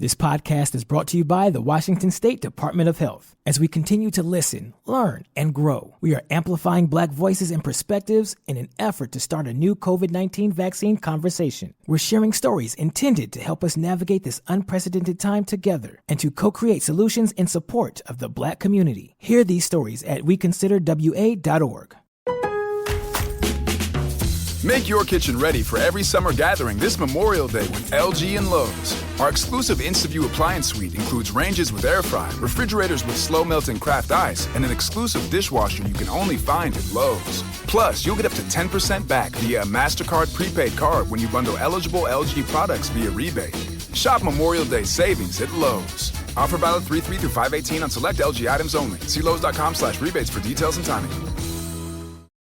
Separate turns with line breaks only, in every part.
This podcast is brought to you by the Washington State Department of Health. As we continue to listen, learn, and grow, we are amplifying Black voices and perspectives in an effort to start a new COVID-19 vaccine conversation. We're sharing stories intended to help us navigate this unprecedented time together and to co-create solutions in support of the Black community. Hear these stories at weconsiderwa.org.
Make your kitchen ready for every summer gathering this Memorial Day with LG and Lowe's. Our exclusive InstaView appliance suite includes ranges with air fry, refrigerators with slow melting craft ice, and an exclusive dishwasher you can only find at Lowe's. Plus, you'll get up to 10% back via a MasterCard prepaid card when you bundle eligible LG products via rebate. Shop Memorial Day savings at Lowe's. Offer valid 3/3 through 5/18 on select LG items only. See Lowe's.com/rebates for details and timing.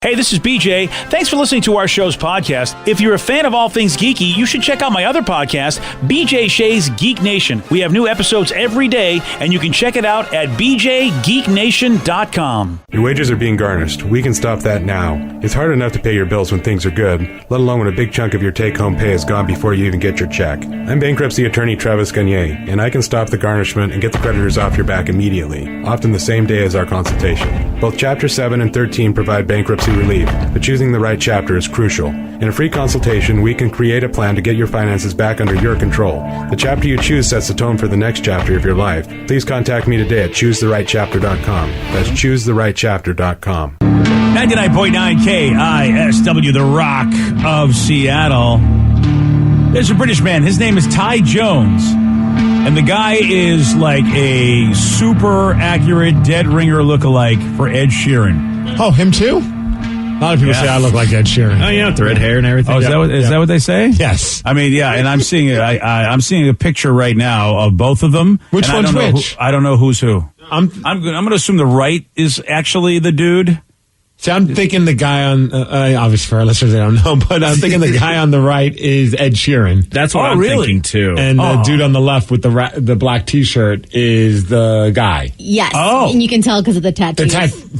Hey, this is BJ. Thanks for listening to our show's podcast. If you're a fan of all things geeky, you should check out my other podcast, BJ Shea's Geek Nation. We have new episodes every day, and you can check it out at bjgeeknation.com.
Your wages are being garnished. We can stop that now. It's hard enough to pay your bills when things are good, let alone when a big chunk of your take-home pay is gone before you even get your check. I'm bankruptcy attorney Travis Gagne, and I can stop the garnishment and get the creditors off your back immediately, often the same day as our consultation. Both Chapter 7 and 13 provide bankruptcy relief, but choosing the right chapter is crucial. In a free consultation, we can create a plan to get your finances back under your control. The chapter you choose sets the tone for the next chapter of your life. Please contact me today at choosetherightchapter.com. That's choosetherightchapter.com.
99.9 KISW, the Rock of Seattle. There's a British man. His name is Ty Jones. And the guy is like a super accurate dead ringer lookalike for Ed Sheeran.
Oh, him too? A lot of people say I look like Ed Sheeran.
Oh, yeah, with the red hair and everything.
Oh, is that what they say?
Yes.
I mean, yeah, and I'm seeing it. I'm seeing a picture right now of both of them.
Which one's which?
I don't know who's who.
I'm
going to assume the right is actually the dude.
See, I'm thinking the guy on, obviously for our listeners, they don't know, but I'm thinking the guy on the right is Ed Sheeran.
That's what I'm thinking, too.
And the dude on the left with the black T-shirt is the guy.
Yes.
Oh.
And you can tell because of the tattoos.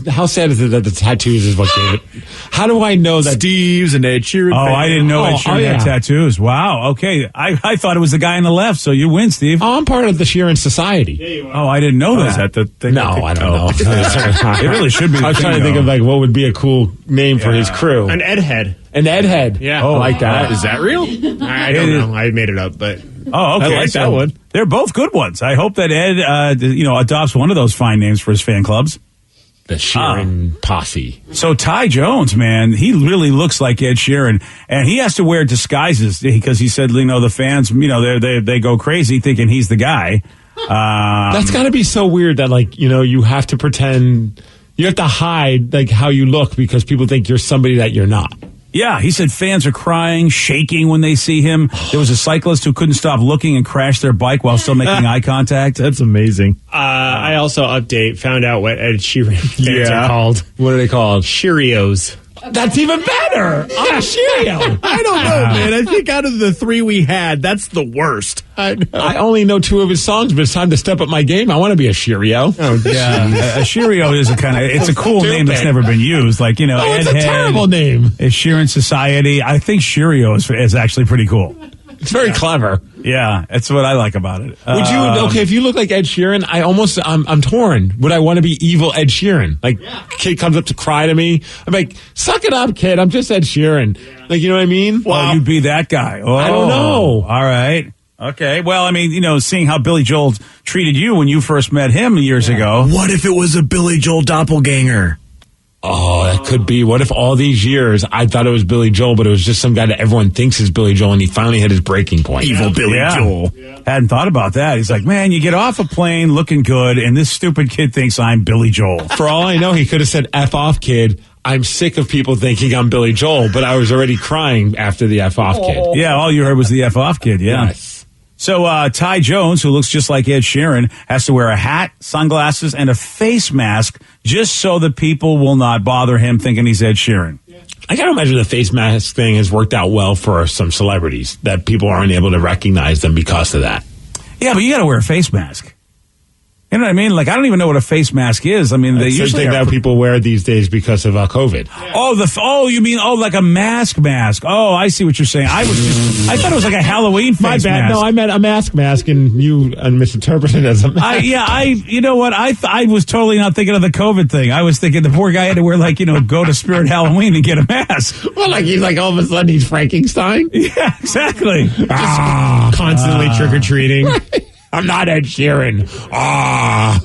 How sad is it that the tattoos is what gave it? How do I know that?
Steve's and Ed Sheeran.
Oh, I didn't know Ed Sheeran had tattoos. Wow. Okay. I thought it was the guy on the left, so you win, Steve.
Oh, I'm part of the Sheeran Society.
Oh, I didn't know that.
Is that the thing?
No, I don't know.
It really should be.
I was trying to think of like what would be a cool name for his crew.
An Ed Head.
An Ed Head.
Yeah.
I like that.
Is that real? I don't know. I made it up, but
oh, okay.
I like that one.
They're both good ones. I hope that Ed, adopts one of those fine names for his fan clubs.
The Sheeran posse.
So Ty Jones, man, he really looks like Ed Sheeran, and he has to wear disguises because he said, the fans, they go crazy thinking he's the guy.
That's got to be so weird that you have to pretend. You have to hide how you look because people think you're somebody that you're not.
Yeah, he said fans are crying, shaking when they see him. There was a cyclist who couldn't stop looking and crashed their bike while still making eye contact.
That's amazing.
I also found out what Ed Sheeran fans are called.
What are they called?
Cheerios.
That's even better. I'm a Cheerio.
I don't know, man. I think out of the three we had, that's the worst.
I only know two of his songs, but it's time to step up my game. I want to be a Cheerio.
Oh, yeah. A Cheerio is it's a cool name that's never been used. Ed
it's a
Head,
terrible name.
Is Sheeran Society. I think Cheerio is actually pretty cool.
It's very clever.
Yeah, that's what I like about it.
Would you, if you look like Ed Sheeran, I'm torn. Would I want to be evil Ed Sheeran? Kid comes up to cry to me. I'm like, suck it up, kid. I'm just Ed Sheeran. You know what I mean?
Well, you'd be that guy. Oh,
I don't know.
All right. Okay. Well, I mean, seeing how Billy Joel treated you when you first met him years ago.
What if it was a Billy Joel doppelganger?
Oh, that could be. What if all these years I thought it was Billy Joel, but it was just some guy that everyone thinks is Billy Joel, and he finally hit his breaking point.
Evil Billy Joel.
Yeah. Hadn't thought about that. He's like, man, you get off a plane looking good, and this stupid kid thinks I'm Billy Joel.
For all I know, he could have said, F off, kid. I'm sick of people thinking I'm Billy Joel, but I was already crying after the F off kid.
Yeah, all you heard was the F off kid, yeah.
Yes.
So Ty Jones, who looks just like Ed Sheeran, has to wear a hat, sunglasses, and a face mask just so that people will not bother him thinking he's Ed Sheeran.
I got to imagine the face mask thing has worked out well for some celebrities, that people aren't able to recognize them because of that.
Yeah, but you got to wear a face mask. You know what I mean? Like, I don't even know what a face mask is. I mean, they
It's
usually
something that people wear these days because of COVID.
you mean like a mask? Oh, I see what you're saying. I thought it was like a Halloween face
My bad.
mask.
No, I meant a mask, and you misinterpreted it as a mask.
You know what? I was totally not thinking of the COVID thing. I was thinking the poor guy had to wear go to Spirit Halloween and get a mask.
Well, he's all of a sudden he's Frankenstein.
Yeah, exactly.
Constantly trick-or-treating.
I'm not Ed Sheeran.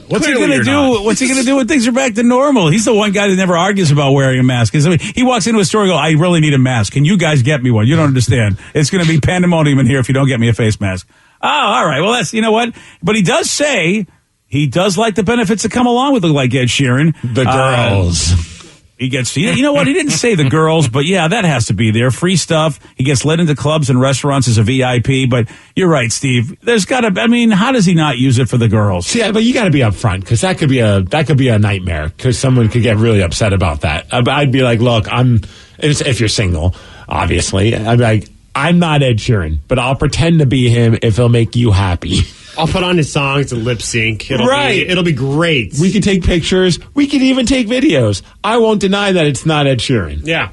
What's he gonna do? What's he gonna do when things are back to normal? He's the one guy that never argues about wearing a mask. He walks into a store and goes, "I really need a mask. Can you guys get me one?" You don't understand. It's gonna be pandemonium in here if you don't get me a face mask. Oh, all right. Well, you know what? But he does say he does like the benefits that come along with like Ed Sheeran.
The girls.
He gets, you know what? He didn't say the girls, but yeah, that has to be there. Free stuff. He gets let into clubs and restaurants as a VIP. But you're right, Steve. There's got to. I mean, how does he not use it for the girls?
Yeah, but you got to be upfront because that could be a nightmare because someone could get really upset about that. I'd be like, look, if you're single, obviously, I'd be like, I'm not Ed Sheeran, but I'll pretend to be him if it'll make you happy.
I'll put on his songs and lip sync. It'll be great.
We can take pictures. We can even take videos. I won't deny that it's not Ed Sheeran.
Yeah.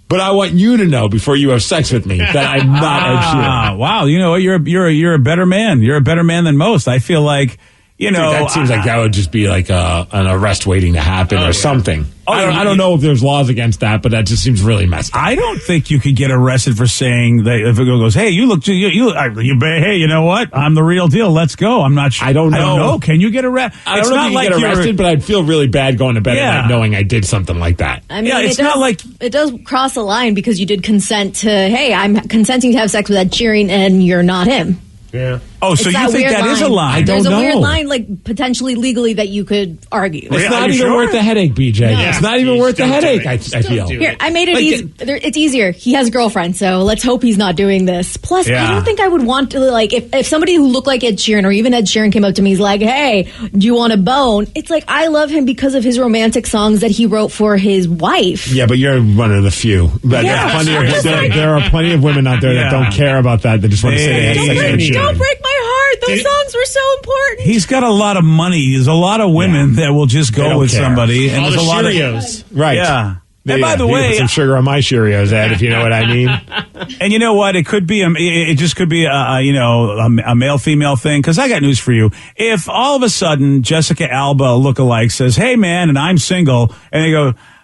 But I want you to know before you have sex with me that I'm not Ed Sheeran.
Wow, you know what? You're a better man. You're a better man than most. I feel like,
Dude, that seems like that would just be like an arrest waiting to happen or something. I don't know if there's laws against that, but that just seems really messed up.
I don't think you could get arrested for saying that if a girl goes, "Hey, you hey, you know what? I'm the real deal. Let's go." I'm not sure.
I don't know.
Can you get arrested?
I don't know if you get arrested, but I'd feel really bad going to bed at night knowing I did something like that.
I mean, it does cross a line because you did consent to, hey, I'm consenting to have sex with Ed Sheeran and you're not him.
Yeah.
Oh, so you think that is a line?
I don't know.
There's a weird line, like potentially legally, that you could argue.
It's not even worth the headache, BJ.
No.
It's not even worth the headache, I feel.
Here, I made it easy. It's easier. He has a girlfriend, so let's hope he's not doing this. Plus, I don't think I would want to, like, if somebody who looked like Ed Sheeran or even Ed Sheeran came up to me, he's like, "Hey, do you want a bone?" It's like, I love him because of his romantic songs that he wrote for his wife.
Yeah, but you're one of the few. But there are plenty of women out there that don't care about that. They just want to say,
don't break my heart. Those songs were so important.
He's got a lot of money. There's a lot of women that will just go with somebody. And
all
there's
the
a lot
Cheerios.
of right. Yeah. And by the way,
put some sugar on my Cheerios, Ed, if you know what I mean.
And you know what? It could be it just could be a male female thing. Because I got news for you. If all of a sudden Jessica Alba lookalike says, "Hey man, and I'm single," and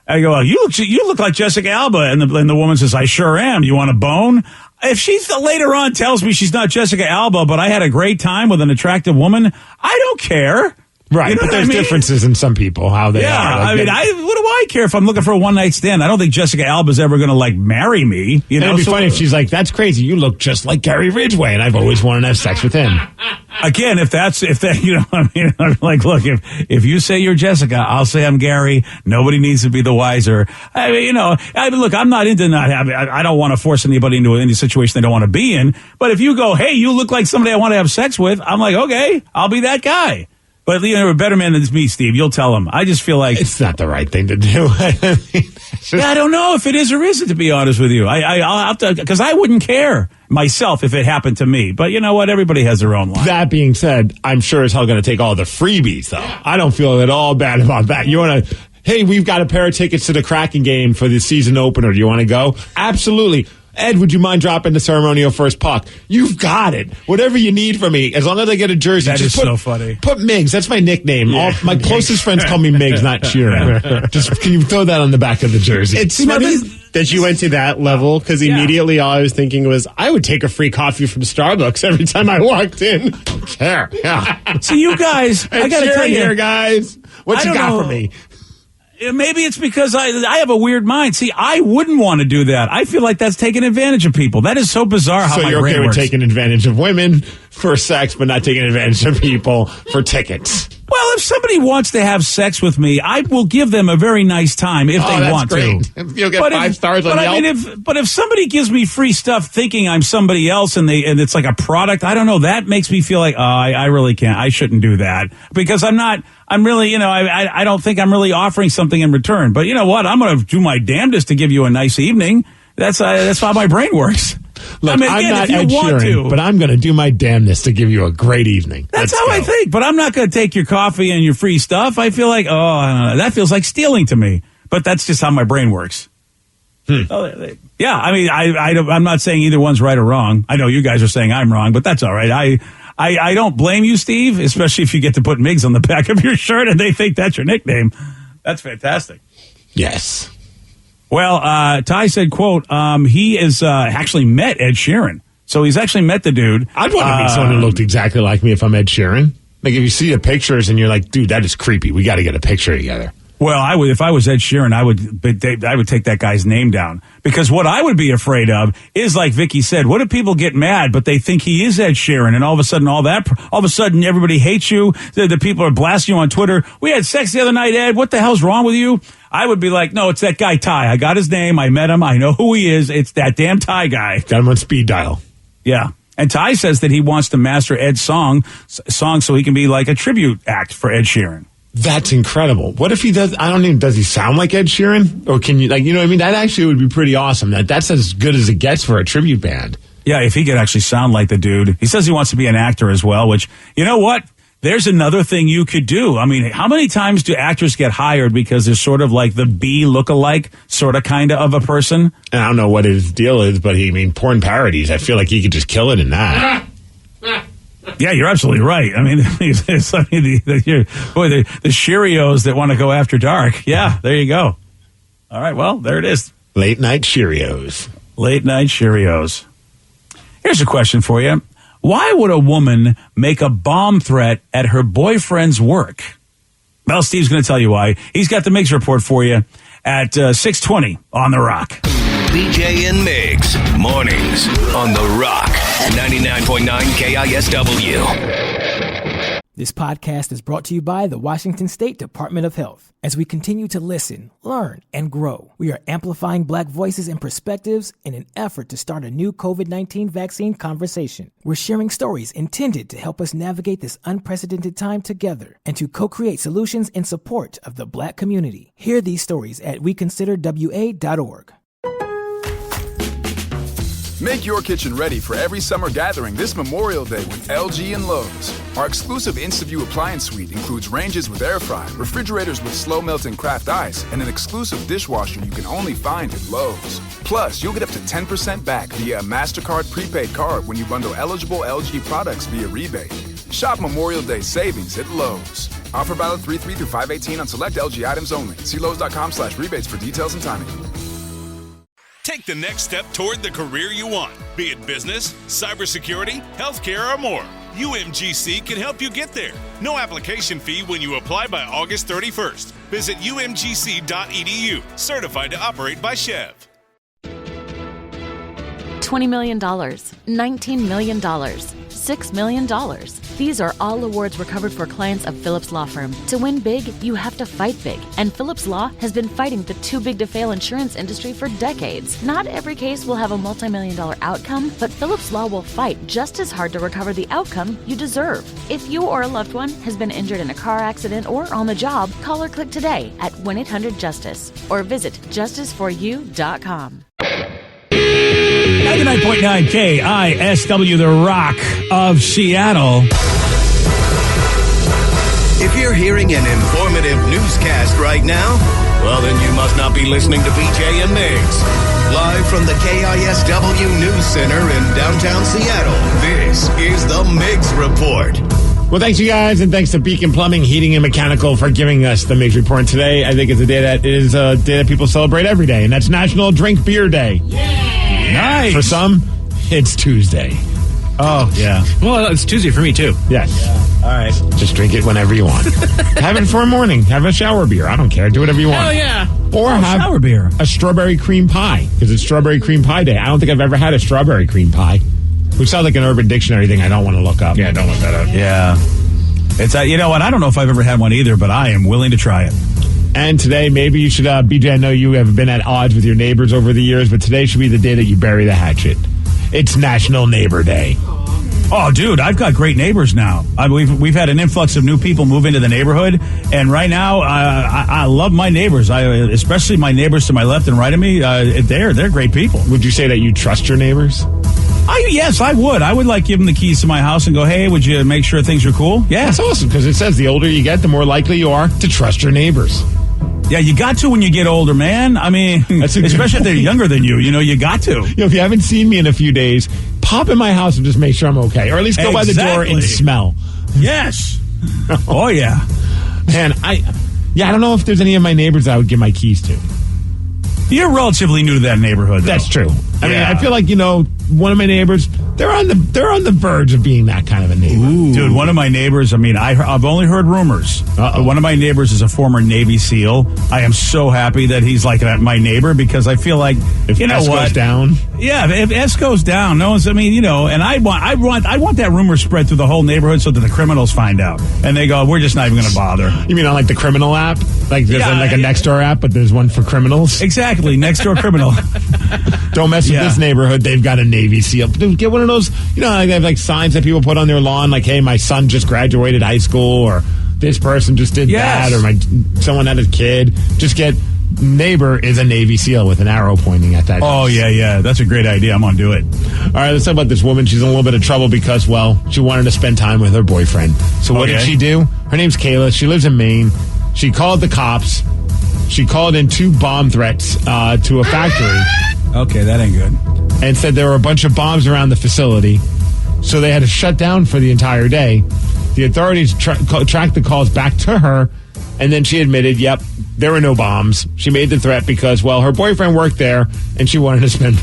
I go, you look like Jessica Alba, and the woman says, "I sure am. You want a bone?" If she later on tells me she's not Jessica Alba, but I had a great time with an attractive woman, I don't care.
Right,
you know
but there's differences in some people, how they are.
What do I care if I'm looking for a one-night stand? I don't think Jessica Alba's ever going to, like, marry me. You know?
It'd be funny if she's like, "That's crazy. You look just like Gary Ridgway, and I've always wanted to have sex with him."
Again, if that, you know, I mean, I'm like, look, if you say you're Jessica, I'll say I'm Gary. Nobody needs to be the wiser. I mean, look, I'm not into not having, I don't want to force anybody into any situation they don't want to be in. But if you go, "Hey, you look like somebody I want to have sex with," I'm like, okay, I'll be that guy. But a better man than me, Steve. You'll tell him. I just feel like
it's not the right thing to do.
I don't know if it is or isn't. To be honest with you, I'll have to, because I wouldn't care myself if it happened to me. But you know what? Everybody has their own line.
That being said, I'm sure as hell going to take all the freebies, though. I don't feel at all bad about that. You want to? Hey, we've got a pair of tickets to the Kraken game for the season opener. Do you want to go? Absolutely. Ed, would you mind dropping the ceremonial first puck? You've got it. Whatever you need from me, as long as I get a jersey.
That is so funny.
Put Miggs. That's my nickname. Yeah. All my closest friends call me Miggs, not Sheeran. Just can you throw that on the back of the jersey?
It's funny that you went to that level, because immediately all I was thinking was, I would take a free coffee from Starbucks every time I walked in.
Sure. Yeah.
So you guys, I got to tell you,
here, guys, what you got for me?
Maybe it's because I have a weird mind. See, I wouldn't want to do that. I feel like that's taking advantage of people. That is so bizarre how my brain works.
So you're okay with taking advantage of women for sex, but not taking advantage of people for tickets?
Well, if somebody wants to have sex with me, I will give them a very nice time if they want
to. You'll get 5 stars on Yelp.
But if somebody gives me free stuff thinking I'm somebody else and it's like a product, I don't know. That makes me feel like, I really can't. I shouldn't do that because I'm really, I don't think I'm really offering something in return. But you know what? I'm going to do my damnedest to give you a nice evening. That's how my brain works.
Look,
I mean, again,
I'm not
if you
Ed
want
Sheeran,
to.
But I'm going to do my damnedest to give you a great evening.
That's
Let's
how
go.
I think. But I'm not going to take your coffee and your free stuff. I feel like, I don't know. That feels like stealing to me. But that's just how my brain works. Yeah, I mean, I'm not saying either one's right or wrong. I know you guys are saying I'm wrong, but that's all right. I don't blame you, Steve, especially if you get to put Migs on the back of your shirt and they think that's your nickname. That's fantastic.
Yes.
Well, Ty said, quote, he is actually met Ed Sheeran. So he's actually met the dude.
I'd want to meet someone who looked exactly like me if I'm Ed Sheeran. Like, if you see the pictures and you're like, dude, that is creepy. We got to get a picture together.
Well, I would, if I was Ed Sheeran, I would take that guy's name down, because what I would be afraid of is, like Vicky said, what if people get mad, but they think he is Ed Sheeran, and all of a sudden everybody hates you. The people are blasting you on Twitter. We had sex the other night, Ed. What the hell's wrong with you? I would be like, no, it's that guy Ty. I got his name. I met him. I know who he is. It's that damn Ty guy.
Got him on speed dial.
Yeah. And Ty says that he wants to master Ed's song so he can be like a tribute act for Ed Sheeran.
That's incredible. What if he does? Does he sound like Ed Sheeran? Or can you, like, you know what I mean? That actually would be pretty awesome. That's as good as it gets for a tribute band.
Yeah, if he could actually sound like the dude. He says he wants to be an actor as well, which, you know what? There's another thing you could do. I mean, how many times do actors get hired because they're sort of like the B lookalike sort of kind of a person?
And I don't know what his deal is, but porn parodies, I feel like he could just kill it in that.
Yeah, you're absolutely right. I mean, the Cheerios that want to go after dark. Yeah, there you go. All right, well, there it is.
Late night Cheerios.
Late night Cheerios. Here's a question for you. Why would a woman make a bomb threat at her boyfriend's work? Well, Steve's going to tell you why. He's got the Migs report for you at 6:20 on The Rock.
BJ and Migs, mornings on The Rock, 99.9 KISW.
This podcast is brought to you by the Washington State Department of Health. As we continue to listen, learn, and grow, we are amplifying Black voices and perspectives in an effort to start a new COVID-19 vaccine conversation. We're sharing stories intended to help us navigate this unprecedented time together and to co-create solutions in support of the Black community. Hear these stories at weconsiderwa.org.
Make your kitchen ready for every summer gathering this Memorial Day with LG and Lowe's. Our exclusive InstaView appliance suite includes ranges with air fry, refrigerators with slow melting craft ice, and an exclusive dishwasher you can only find at Lowe's. Plus, you'll get up to 10% back via a MasterCard prepaid card when you bundle eligible LG products via rebate. Shop Memorial Day savings at Lowe's. Offer valid 3/3 through 5/18 on select LG items only. See Lowe's.com/rebates for details and timing.
Take the next step toward the career you want, be it business, cybersecurity, healthcare, or more. UMGC can help you get there. No application fee when you apply by August 31st. Visit umgc.edu, certified to operate by Chev.
$20 million, $19 million, $6 million. These are all awards recovered for clients of Phillips Law Firm. To win big, you have to fight big. And Phillips Law has been fighting the too big to fail insurance industry for decades. Not every case will have a multi-million-dollar outcome, but Phillips Law will fight just as hard to recover the outcome you deserve. If you or a loved one has been injured in a car accident or on the job, call or click today at 1-800-JUSTICE or visit justiceforyou.com.
99.9 KISW, The Rock of Seattle.
If you're hearing an informative newscast right now, well, then you must not be listening to BJ and Migs. Live from the KISW News Center in downtown Seattle, this is the Migs Report.
Well, thanks, you guys, and thanks to Beacon Plumbing, Heating, and Mechanical for giving us the Migs Report today. I think it's a day that people celebrate every day, and that's National Drink Beer Day.
Yeah. Nice.
For some, it's Tuesday.
Oh, yeah.
Well, it's Tuesday for me, too.
Yes.
Yeah. All right.
Just drink it whenever you want. Have it for a morning. Have a shower beer. I don't care. Do whatever you want.
Oh, yeah.
Or have
shower beer.
A strawberry cream pie, because it's Strawberry Cream Pie Day. I don't think I've ever had a strawberry cream pie, which sounds like an Urban Dictionary thing I don't want to look up.
Yeah, don't look that up. Yeah. It's you know what? I don't know if I've ever had one either, but I am willing to try it.
And today, maybe you should, BJ, I know you have been at odds with your neighbors over the years, but today should be the day that you bury the hatchet. It's National Neighbor Day.
Oh, dude, I've got great neighbors now. We've had an influx of new people move into the neighborhood, and right now I love my neighbors. Especially my neighbors to my left and right of me. They're great people.
Would you say that you trust your neighbors?
Yes, I would. I would give them the keys to my house and go, hey, would you make sure things are cool? Yeah.
That's awesome because it says the older you get, the more likely you are to trust your neighbors.
Yeah, you got to when you get older, man. I mean, especially if they're younger than you. You got to.
If you haven't seen me in a few days, pop in my house and just make sure I'm okay. Or at least go by the door and smell.
Yes. Oh, yeah.
Man, I don't know if there's any of my neighbors I would give my keys to.
You're relatively new to that neighborhood, though.
That's true. I mean, I feel like, one of my neighbors, they're on the verge of being that kind of a neighbor.
Ooh. Dude, one of my neighbors, I've only heard rumors. But one of my neighbors is a former Navy SEAL. I am so happy that he's my neighbor because I feel like,
if S goes down.
Yeah, if S goes down, no one's, and I want that rumor spread through the whole neighborhood so that the criminals find out. And they go, we're just not even going to bother.
You mean on the criminal app? There's a Nextdoor app, but there's one for criminals?
Exactly, Nextdoor criminal.
Don't mess with this neighborhood. They've got a Navy SEAL. Dude, get one of those, they have signs that people put on their lawn, hey, my son just graduated high school, or this person just did that, or someone had a kid. Just get neighbor is a Navy SEAL with an arrow pointing at that.
Oh, yeah. That's a great idea. I'm going to do it.
All right, let's talk about this woman. She's in a little bit of trouble because, she wanted to spend time with her boyfriend. So what did she do? Her name's Kayla. She lives in Maine. She called the cops. She called in 2 bomb threats to a factory.
Okay, that ain't good.
And said there were a bunch of bombs around the facility. So they had to shut down for the entire day. The authorities tracked the calls back to her. And then she admitted, yep, there were no bombs. She made the threat because, her boyfriend worked there. And she wanted to spend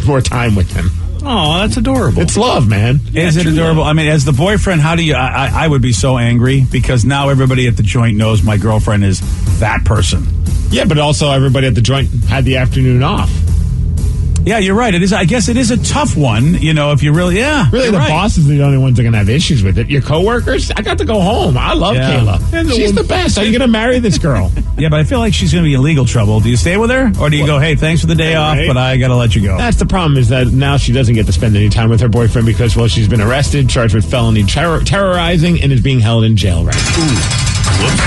more time with him.
Oh, that's adorable.
It's love, man.
Is it adorable? I mean, as the boyfriend, how do you... I would be so angry because now everybody at the joint knows my girlfriend is that person.
Yeah, but also everybody at the joint had the afternoon off.
Yeah, you're right. It is. I guess it is a tough one, if you really... Yeah,
really, the bosses are the only ones that are going to have issues with it. Your coworkers? I got to go home. I love Kayla. She's the best. Are you going to marry this girl?
Yeah, but I feel like she's going to be in legal trouble. Do you stay with her? Or do you go, hey, thanks for the day off, but I got to let you go?
That's the problem, is that now she doesn't get to spend any time with her boyfriend because, she's been arrested, charged with felony terrorizing, and is being held in jail right now. Whoops.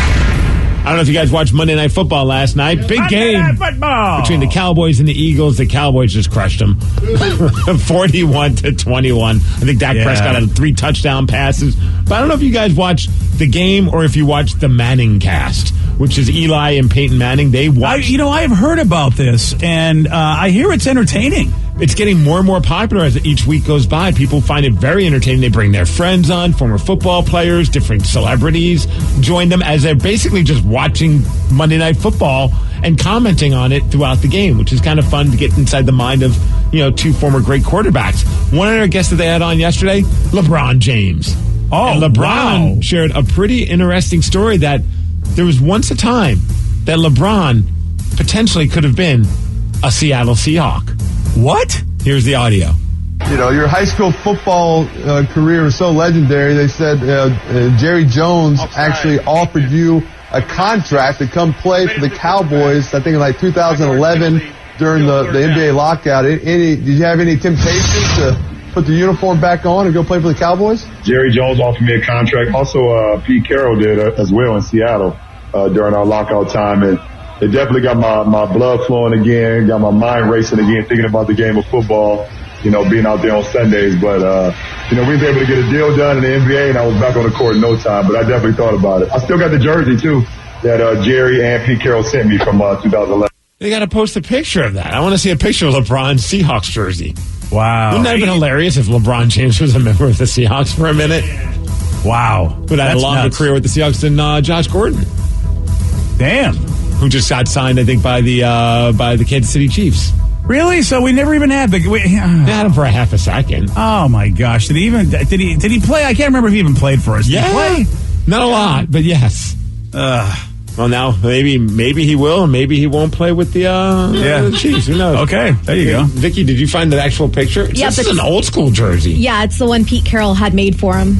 I don't know if you guys watched Monday Night Football last night. Big game between the Cowboys and the Eagles. The Cowboys just crushed them 41-21. I think Dak Prescott had 3 touchdown passes. But I don't know if you guys watched the game or if you watched the Manning cast, which is Eli and Peyton Manning. They watched.
I have heard about this, and I hear it's entertaining.
It's getting more and more popular as each week goes by. People find it very entertaining. They bring their friends on, former football players, different celebrities, join them as they're basically just watching Monday Night Football and commenting on it throughout the game, which is kind of fun to get inside the mind of, 2 former great quarterbacks. One of their guests that they had on yesterday, LeBron James.
Oh,
and LeBron shared a pretty interesting story that there was once a time that LeBron potentially could have been a Seattle Seahawk.
What?
Here's the audio.
Your high school football career was so legendary. They said Jerry Jones actually offered you a contract to come play for the Cowboys, I think in 2011 during the NBA lockout. Did you have any temptation to put the uniform back on and go play for the Cowboys?
Jerry Jones offered me a contract. Also, Pete Carroll did as well in Seattle during our lockout time. And it definitely got my blood flowing again, got my mind racing again, thinking about the game of football, being out there on Sundays. But, we were able to get a deal done in the NBA, and I was back on the court in no time. But I definitely thought about it. I still got the jersey, too, that Jerry and Pete Carroll sent me from 2011.
They got to post a picture of that. I want to see a picture of LeBron's Seahawks jersey.
Wow.
Wouldn't that have been hilarious if LeBron James was a member of the Seahawks for a minute?
Wow.
But I had a longer career with the Seahawks than Josh Gordon.
Damn.
Who just got signed, I think, by the Kansas City Chiefs.
Really? So we never even had
they had him for a half a second.
Oh my gosh! Did he play? I can't remember if he even played for us. Did he play?
Not a lot, but yes. Well, now maybe he will, and maybe he won't play with the Chiefs. Who knows?
Okay, there you go.
Vicky, did you find the actual picture? This is an old school jersey.
Yeah, it's the one Pete Carroll had made for him.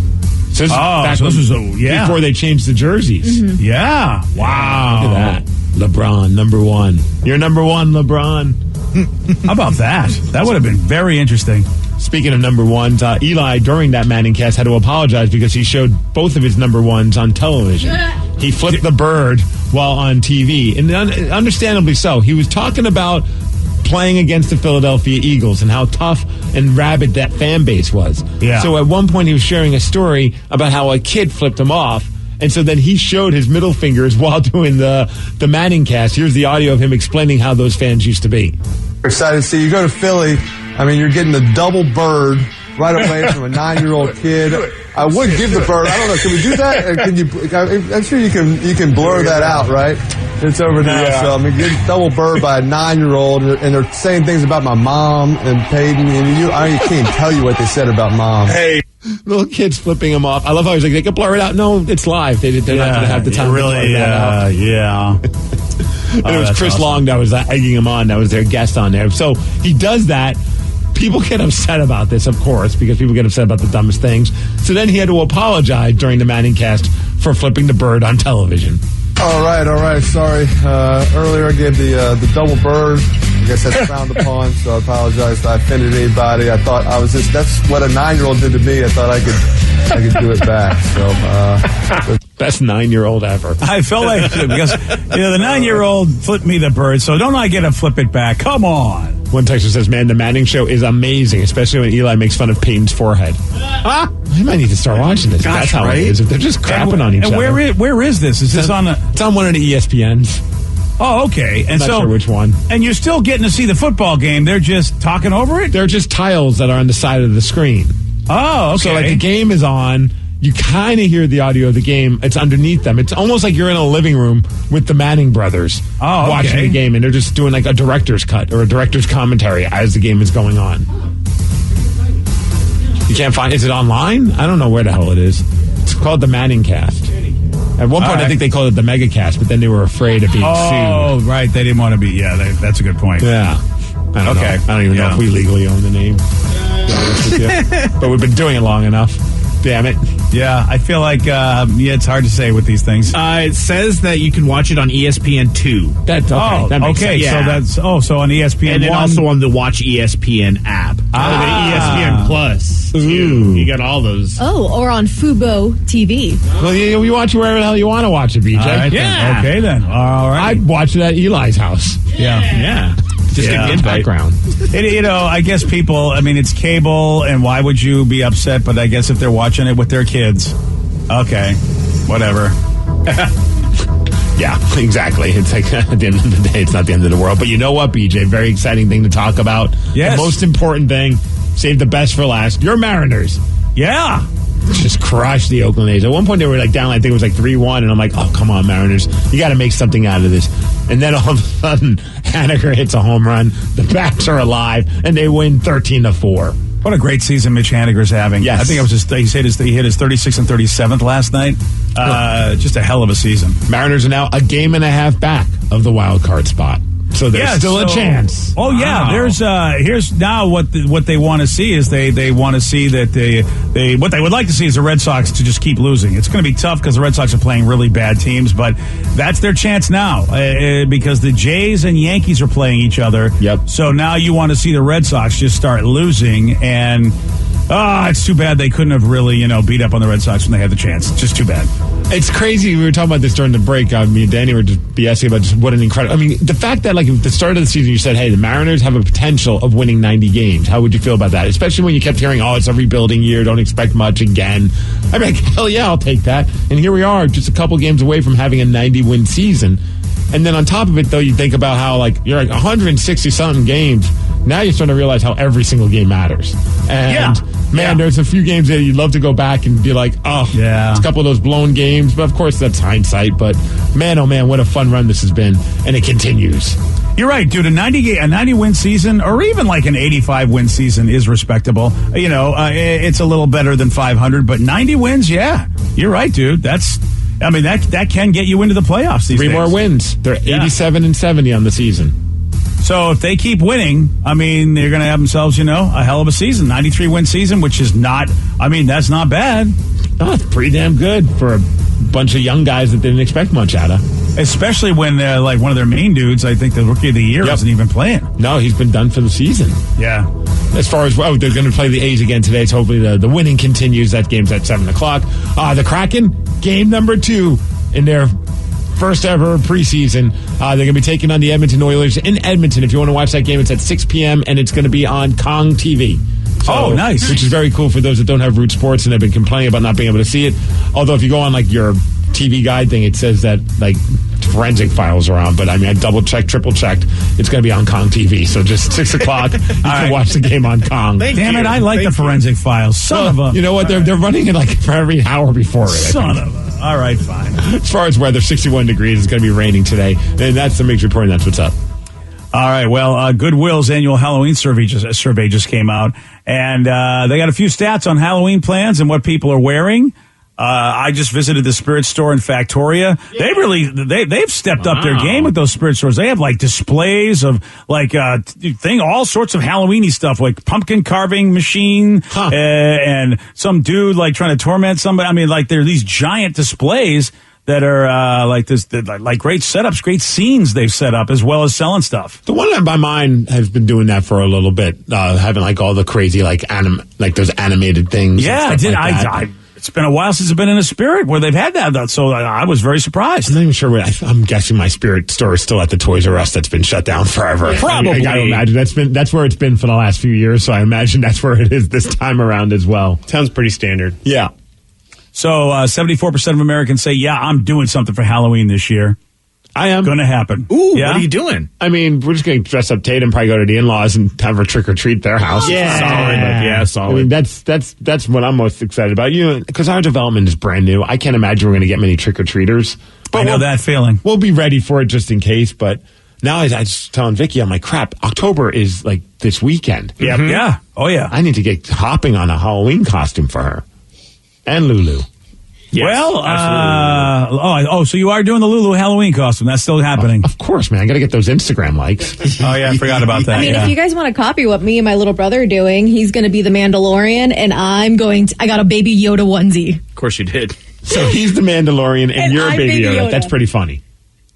So this was before they changed the jerseys.
Mm-hmm.
Yeah. Wow.
Look at that. LeBron, number 1. You're number 1, LeBron.
How about that? That would have been very interesting.
Speaking of number 1s, Eli, during that Manning cast, had to apologize because he showed both of his number 1s on television. He flipped the bird while on TV, and understandably so. He was talking about playing against the Philadelphia Eagles and how tough and rabid that fan base was.
Yeah.
So at one point he was sharing a story about how a kid flipped him off. And so then he showed his middle fingers while doing the Manning cast. Here's the audio of him explaining how those fans used to be.
Excited to see you go to Philly. I mean, you're getting the double bird right away from a 9-year-old kid. I would give the bird. I don't know. Can we do that? Can you? I'm sure you can blur that out, right? It's over there. Yeah. So I mean, get double bird by a 9-year-old, and they're saying things about my mom and Peyton. And I can't tell you what they said about mom.
Hey. Little kids flipping him off. I love how he's like, they can blur it out. No, it's live. They're not going to have the time to blur that out.
Yeah.
And it was Chris Long that was egging him on. That was their guest on there. So he does that. People get upset about this, of course, because people get upset about the dumbest things. So then he had to apologize during the Manning cast for flipping the bird on television.
All right. Sorry. Earlier I gave the double bird. I guess that's frowned upon, so I apologize if I offended anybody. I thought that's what a 9-year-old did to me. I thought I could do it back. So
best 9-year-old ever.
I felt like because the 9-year-old flipped me the bird, so don't I get to flip it back? Come on.
One texter says, man, the Manning show is amazing, especially when Eli makes fun of Peyton's forehead. I might need to start watching this.
Gosh,
that's how
right?
it is. If they're just crapping on each other.
And where is this? Is this on
It's on one of the ESPNs.
Oh, okay. And
I'm not sure which one.
And you're still getting to see the football game. They're just talking over it?
They're just tiles that are on the side of the screen.
Oh, okay.
So like the game is on. You kind of hear the audio of the game. It's underneath them. It's almost like you're in a living room with the Manning brothers watching the game, and they're just doing like a director's cut or a director's commentary as the game is going on. You can't find. Is it online? I don't know where the hell it is. It's called the Manning cast. At one point, I think they called it the Mega Cast, but then they were afraid of being sued.
Oh, right. They didn't want to be. Yeah, that's a good point.
Yeah. I don't know. I don't even know if we legally own the name. But we've been doing it long enough. Damn it.
Yeah, I feel like it's hard to say with these things.
It says that you can watch it on ESPN2.
That's okay. That makes sense.
Yeah.
So on ESPN
and then
1.
also on the Watch ESPN app. The ESPN Plus. Too. You got all those.
Oh, or on Fubo TV.
Well, you watch it wherever the hell you want to watch it, BJ.
All right,
yeah.
Okay, then. All right.
I'd watch it at Eli's house.
Yeah.
Just get the background.
I guess people, it's cable, and why would you be upset? But I guess if they're watching it with their kids, okay, whatever.
Yeah, exactly. It's like, at the end of the day, it's not the end of the world. But you know what, BJ? Very exciting thing to talk about.
Yes.
The most important thing, save the best for last. Your Mariners.
Yeah.
Just crushed the Oakland A's. At one point, they were like down, I think it was like 3-1, and I'm like, oh, come on, Mariners. You got to make something out of this. And then all of a sudden, Haniger hits a home run. The bats are alive, and they win 13-4.
What a great season Mitch Haniger's having.
Yes.
I think it was he hit his 36th and 37th last night. Just a hell of a season.
Mariners are now a game and a half back of the wild card spot. So there's still a chance.
Oh yeah, there's here's now what they want to see is they want to see that they what they would like to see is the Red Sox to just keep losing. It's going to be tough because the Red Sox are playing really bad teams, but that's their chance now because the Jays and Yankees are playing each other.
Yep.
So now you want to see the Red Sox just start losing, and it's too bad they couldn't have really beat up on the Red Sox when they had the chance. It's just too bad.
It's crazy. We were talking about this during the break. Me and Danny were just BSing about just what an incredible. The fact that at the start of the season you said, "Hey, the Mariners have a potential of winning 90 games." How would you feel about that? Especially when you kept hearing, "Oh, it's a rebuilding year. Don't expect much again." I'm like, hell yeah, I'll take that. And here we are, just a couple games away from having a 90-win season. And then on top of it, though, you think about how you're 160-something games. Now you're starting to realize how every single game matters. And there's a few games that you'd love to go back and be like, it's a couple of those blown games. But of course, that's hindsight. But man, oh man, what a fun run this has been. And it continues.
You're right, dude. A 90-win season, or even like an 85-win season, is respectable. It's a little better than 500, but 90 wins, you're right, dude. That can get you into the playoffs these days.
3 more wins. They're 87 and 70 on the season.
So if they keep winning, they're going to have themselves, a hell of a season. 93-win season, which is not, that's not bad.
No, it's pretty damn good for a bunch of young guys that didn't expect much out of.
Especially when, one of their main dudes, I think the Rookie of the Year, isn't even playing.
No, he's been done for the season.
Yeah.
As far as, they're going to play the A's again today, so hopefully the winning continues. That game's at 7 o'clock. The Kraken, game number 2 in their first ever preseason. They're going to be taking on the Edmonton Oilers in Edmonton. If you want to watch that game, it's at 6 p.m. and it's going to be on Kong TV. So,
nice.
Which is very cool for those that don't have Root Sports and they've been complaining about not being able to see it. Although if you go on like your TV guide thing, it says that like forensic files are on. But I mean, I double checked, triple checked. It's going to be on Kong TV. So just 6 o'clock, you can watch the game on Kong.
Damn it, I like the forensic files. Son of a.
You know what? They're running it like for every hour before it.
Son of a. All right, fine.
As far as weather, 61 degrees. It's going to be raining today. And that's the Mix Report, and that's what's up.
All right. Well, Goodwill's annual Halloween survey just came out, and they got a few stats on Halloween plans and what people are wearing. I just visited the Spirit store in Factoria. Yeah. They've stepped up their game with those Spirit stores. They have like displays of like all sorts of Halloween-y stuff, like pumpkin carving machine and some dude like trying to torment somebody. I mean, like there are these giant displays that are like great setups, great scenes they've set up, as well as selling stuff.
The one by mine has been doing that for a little bit, having like all the crazy like those animated things.
Yeah,
and stuff like that.
It's been a while since I've been in a Spirit where they've had that, so I was very surprised.
I'm not even sure. I'm guessing my Spirit store is still at the Toys R Us that's been shut down forever.
Probably.
I gotta imagine that's where it's been for the last few years. So I imagine that's where it is this time around as well.
Sounds pretty standard.
Yeah.
So 74% of Americans say, yeah, I'm doing something for Halloween this year.
I am.
Going to happen.
Ooh,
yeah?
What are you doing?
I mean, we're just going to dress up Tate and probably go to the in-laws and have her trick-or-treat at their house.
Yeah.
Solid.
I mean, that's what I'm most excited about. You know, because our development is brand new. I can't imagine we're going to get many trick-or-treaters.
But I know that feeling.
We'll be ready for it just in case, but now I was telling Vicky, I'm like, crap, October is like this weekend.
Yep. Mm-hmm. Yeah. Oh, yeah.
I need to get hopping on a Halloween costume for her. And Lulu.
Yes, well, so you are doing the Lulu Halloween costume. That's still happening.
Of course, man. I got to get those Instagram likes.
Oh, yeah. I forgot about that.
I mean, if you guys want to copy what me and my little brother are doing, he's going to be the Mandalorian, and I got a Baby Yoda onesie.
Of course you did.
So he's the Mandalorian, and you're a Baby Yoda. That's pretty funny.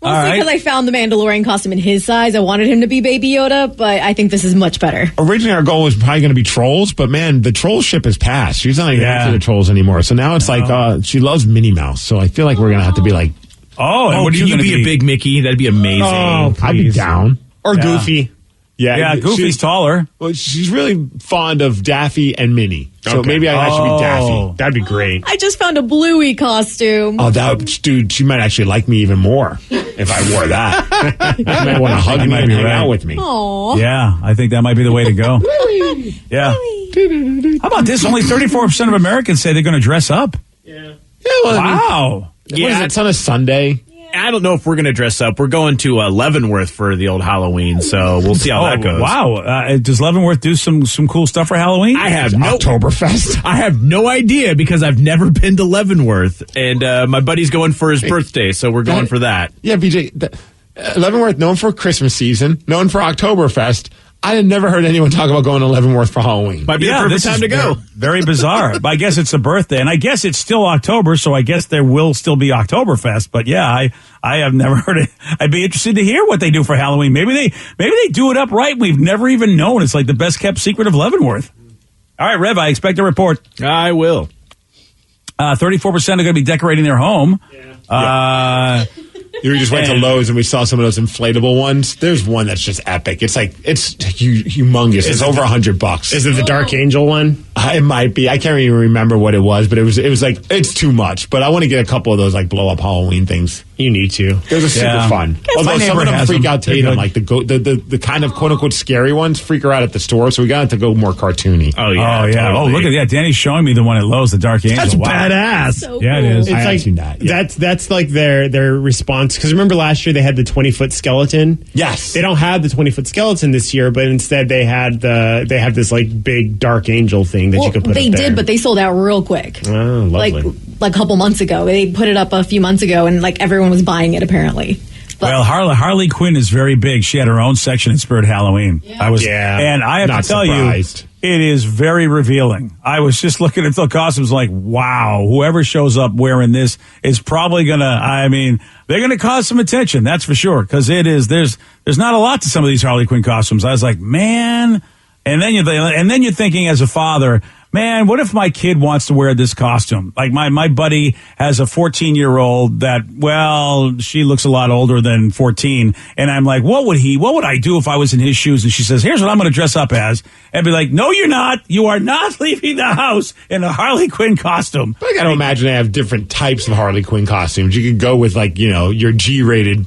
Mostly because I found the Mandalorian costume in his size. I wanted him to be Baby Yoda, but I think this is much better.
Originally, our goal was probably going to be Trolls, but man, the Troll ship has passed. She's not even after the Trolls anymore. So now it's like she loves Minnie Mouse. So I feel like we're going to have to be like,
what are you going to be?
A big Mickey? That'd be amazing.
Oh, I'd be down.
Or Goofy.
Yeah,
Goofy's taller.
Well, she's really fond of Daffy and Minnie. So maybe I should be Daffy.
That'd be great.
I just found a Bluey costume.
Oh, dude, she might actually like me even more if I wore that. She might want to hug me and hang out with me.
Aww.
Yeah, I think that might be the way to go. Yeah. How about this? Only 34% of Americans say they're going to dress up.
Yeah.
Well,
wow.
It's on a Sunday.
I don't know if we're going to dress up. We're going to Leavenworth for the old Halloween, so we'll see how that goes.
Wow. Does Leavenworth do some cool stuff for Halloween?
I have
Oktoberfest.
I have no idea because I've never been to Leavenworth, and my buddy's going for his birthday, so we're going for that.
Yeah, BJ, Leavenworth, known for Christmas season, known for Oktoberfest. I had never heard anyone talk about going to Leavenworth for Halloween.
Might be the perfect time to go.
Very bizarre. But I guess it's a birthday, and I guess it's still October, so I guess there will still be Oktoberfest. But yeah, I have never heard it. I'd be interested to hear what they do for Halloween. Maybe they do it up right. We've never even known. It's like the best kept secret of Leavenworth. All right, Rev, I expect a report.
I will.
34% are going to be decorating their home. Yeah.
We just went to Lowe's and we saw some of those inflatable ones. There's one that's just epic. It's humongous. It's over $100.
Is it the Dark Angel one?
It might be. I can't even remember what it was, but it was like, it's too much. But I want to get a couple of those like blow up Halloween things.
You need to.
Those are super fun. Although some of them freak out Tatum, like the kind of quote unquote scary ones freak her out at the store. So we got to go more cartoony.
Oh yeah. Totally. Oh, look at that. Danny's showing me the one at Lowe's, the Dark Angel.
That's badass.
So
yeah,
cool.
it is.
It's
I seen that. Yeah.
That's like their response. Because remember last year they had the 20-foot skeleton.
Yes.
They don't have the 20-foot skeleton this year, but instead they have this like big Dark Angel thing that you could put up there.
They did, but they sold out real quick.
Oh, lovely.
Like a couple months ago. They put it up a few months ago, and like everyone was buying it apparently. But
well, Harley Quinn is very big. She had her own section in Spirit Halloween.
Yeah.
And I have to tell you, it is very revealing. I was just looking at the costumes like, wow, whoever shows up wearing this is probably they're gonna cause some attention. That's for sure. Cause there's not a lot to some of these Harley Quinn costumes. I was like, man. And then you're thinking as a father, man, what if my kid wants to wear this costume? Like my buddy has a 14-year-old that, well, she looks a lot older than 14. And I'm like, what would I do if I was in his shoes? And she says, here's what I'm going to dress up as. And be like, no, you're not. You are not leaving the house in a Harley Quinn costume.
I got to imagine they have different types of Harley Quinn costumes. You could go with your G-rated,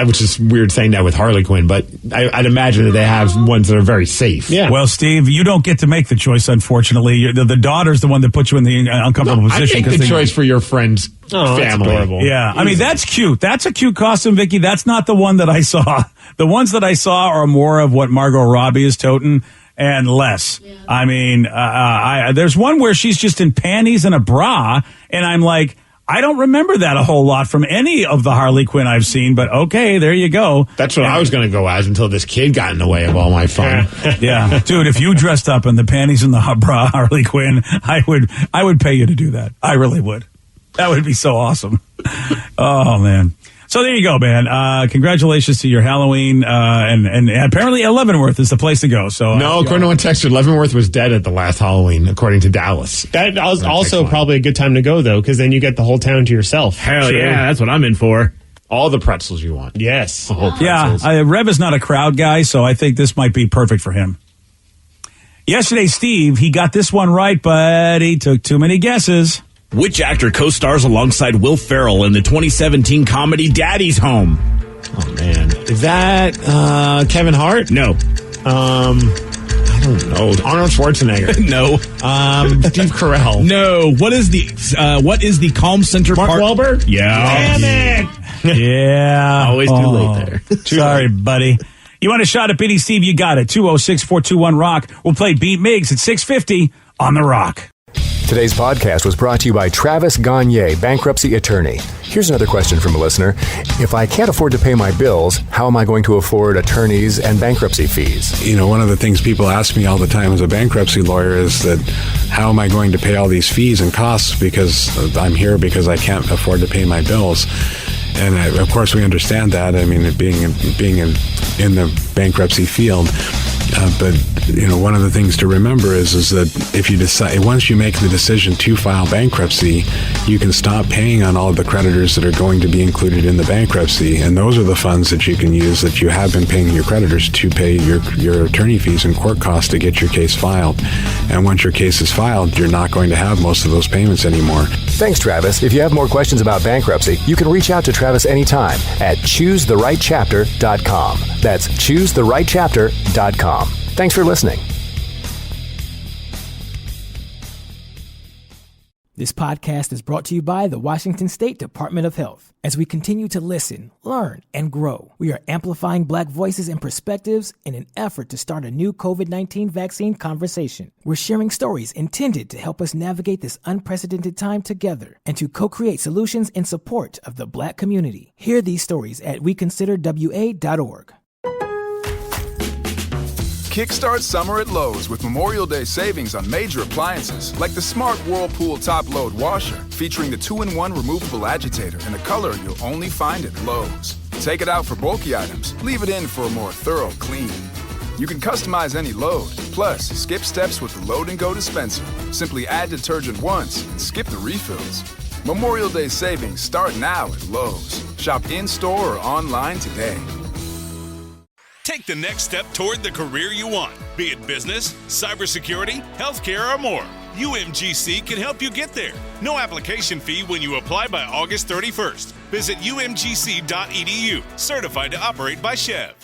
which is weird saying that with Harley Quinn, but I'd imagine that they have ones that are very safe.
Yeah. Well, Steve, you don't get to make the choice, unfortunately. The daughter's the one that puts you in the uncomfortable position.
I make the choice for your friend's family.
That's adorable. Yeah. I mean, that's cute. That's a cute costume, Vicky. That's not the one that I saw. The ones that I saw are more of what Margot Robbie is toting and less. Yeah. I mean, there's one where she's just in panties and a bra, and I'm like, I don't remember that a whole lot from any of the Harley Quinn I've seen, but okay, there you go.
That's what I was going to go as until this kid got in the way of all my fun.
Yeah. Dude, if you dressed up in the panties and the bra Harley Quinn, I would pay you to do that. I really would. That would be so awesome. Oh, man. So there you go, man. Congratulations to your Halloween. And apparently Leavenworth is the place to go. So
no, according to one texter, Leavenworth was dead at the last Halloween, according to Dallas.
That was also probably a good time to go, though, because then you get the whole town to yourself.
Hell yeah, that's what I'm in for.
All the pretzels you want.
Yes.
The whole pretzels.
Yeah, Rev is not a crowd guy, so I think this might be perfect for him. Yesterday, Steve, he got this one right, but he took too many guesses.
Which actor co-stars alongside Will Ferrell in the 2017 comedy Daddy's Home?
Oh, man. Is that Kevin Hart?
No.
I don't know. Arnold Schwarzenegger?
No.
Steve Carell?
No. What is the Calm Center
Mark
Park?
Wahlberg?
Yeah.
Damn it! Yeah.
Always too late there.
Sorry, buddy. You want a shot at beating Steve? You got it. 206-421-ROCK. We'll play Beat Migs at 6:50 on The Rock.
Today's podcast was brought to you by Travis Gagne, bankruptcy attorney. Here's another question from a listener. If I can't afford to pay my bills, how am I going to afford attorneys and bankruptcy fees?
You know, one of the things people ask me all the time as a bankruptcy lawyer is that how am I going to pay all these fees and costs because I'm here because I can't afford to pay my bills? And of course, we understand that. I mean, being in the bankruptcy field. But you know, one of the things to remember is that if you decide, once you make the decision to file bankruptcy, you can stop paying on all of the creditors that are going to be included in the bankruptcy, and those are the funds that you can use that you have been paying your creditors to pay your attorney fees and court costs to get your case filed. And once your case is filed, you're not going to have most of those payments anymore.
Thanks, Travis. If you have more questions about bankruptcy, you can reach out to Travis anytime at ChooseTheRightChapter.com. That's ChooseTheRightChapter.com. Thanks for listening.
This podcast is brought to you by the Washington State Department of Health. As we continue to listen, learn, and grow, we are amplifying Black voices and perspectives in an effort to start a new COVID-19 vaccine conversation. We're sharing stories intended to help us navigate this unprecedented time together and to co-create solutions in support of the Black community. Hear these stories at weconsiderwa.org.
Kickstart summer at Lowe's with Memorial Day savings on major appliances like the smart Whirlpool top load washer featuring the 2-in-1 removable agitator in a color you'll only find at Lowe's. Take it out for bulky items, leave it in for a more thorough clean. You can customize any load, plus skip steps with the Load and Go dispenser. Simply add detergent once and skip the refills. Memorial Day savings start now at Lowe's. Shop in-store or online today.
Take the next step toward the career you want, be it business, cybersecurity, healthcare, or more. UMGC can help you get there. No application fee when you apply by August 31st. Visit umgc.edu, certified to operate by Chev.